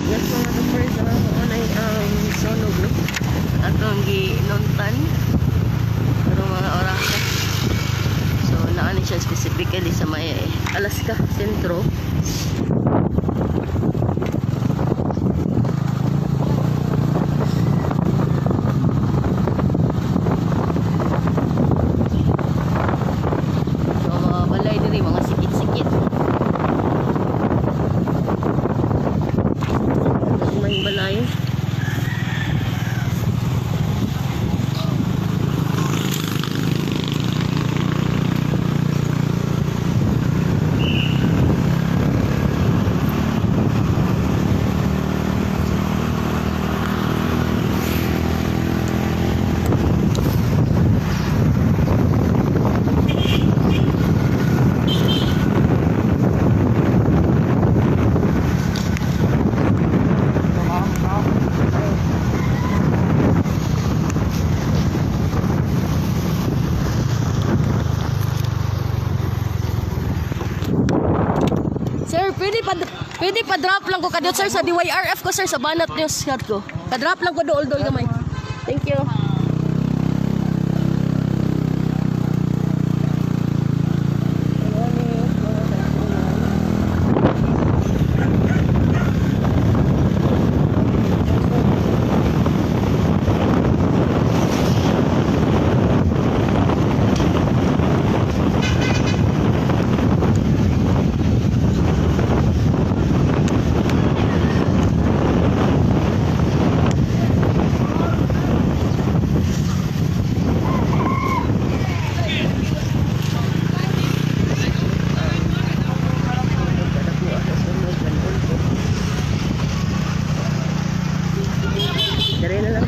Yes mga kapers, maunay ang sunog no? Atong ginuntan pero mga orasa. So naani siya specifically sa may Alaska Sentro. So mga balay diri, mga sikit-sikit. May balay. Sir, pwede pa drop lang ko kadto sir sa DYRF ko sir sa Banat News card ko. Pa-drop lang ko dool gamay. Thank you. Dari na lang.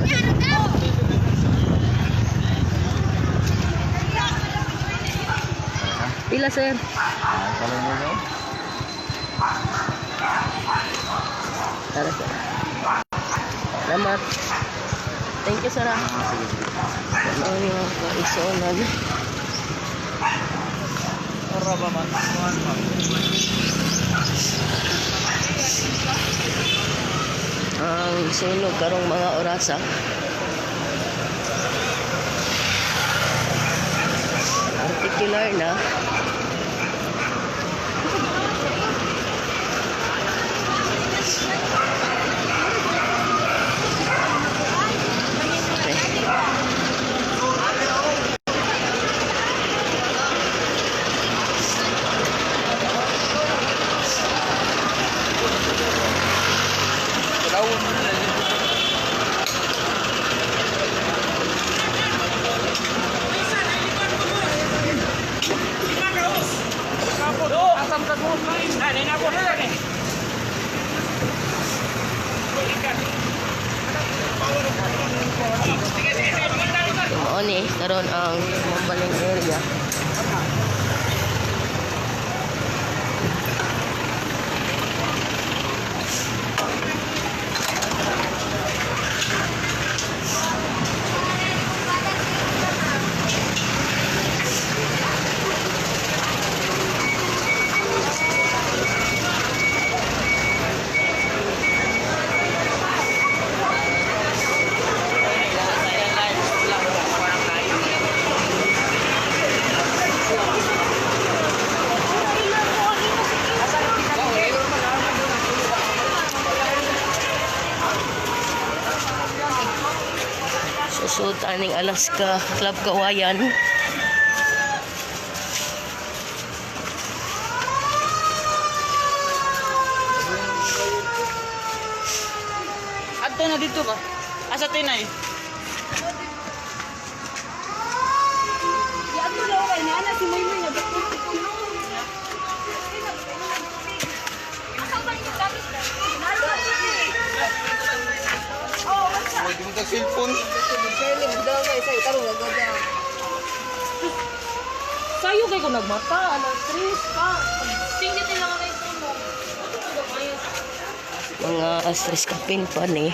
Pila sir? Tara sir. Salamat. Thank you sir. Ano yung kaisonan? Ang sunog karong mga orasa. Particular na ni karon ang mambaling area. Susud aning Alaska Club Kawayan. Adto na dito ba? Asa tinay? Ya adto daw kay ni ana si Moymoy nga bakit puno. Asa ba ni tapos? Oh, what's up? Pwede mo ka cellphone? Selling daw kay say tarong gagaga. Sayo kay ko nagmata, alas 3 pa. Tingin nila ka kay puno. Mga astres kapin pa ni.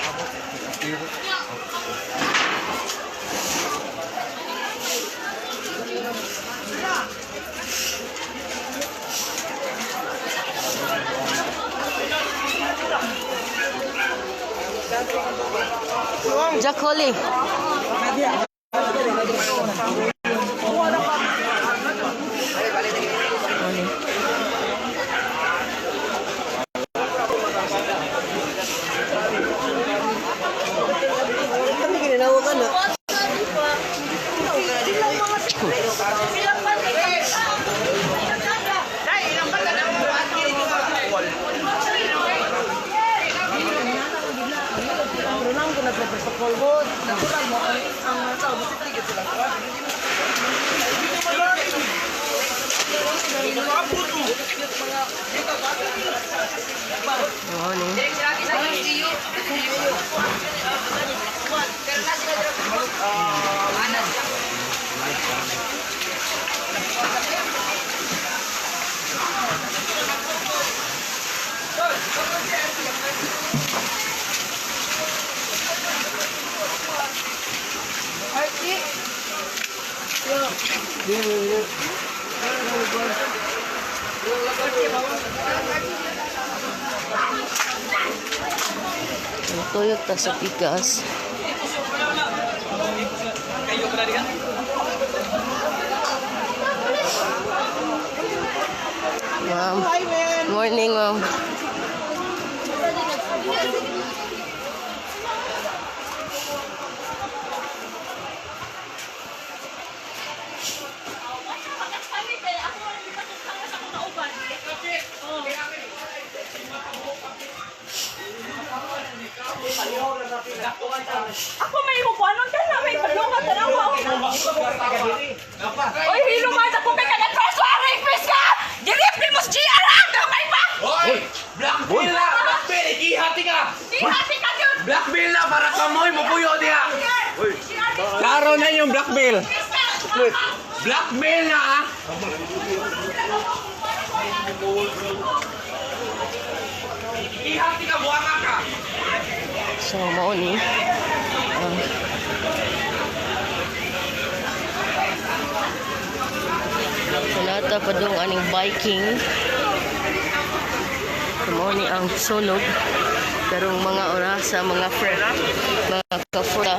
Jack Holly. Tuyok ta sa pikas. Ma'am. Morning, ma'am. Ako may imukuanon ka na, may palungan ka na ako. Oy, hiluman ako kay kagatras, rapist ka! Giripin mo si GR ang kamay pa! Hoy! Blackmail na! Blackmail! Ikihati ka! Ihati ka yun! Blackmail na para kamoy mo puyo diha! Klaro na yung blackmail! Blackmail na ah! Ikihati ka! Buwaka ka! So, mao ni. Sunata pa dong aning biking. Mao ni ang sunog. Karong mga orasa, mga friend, mga kafura.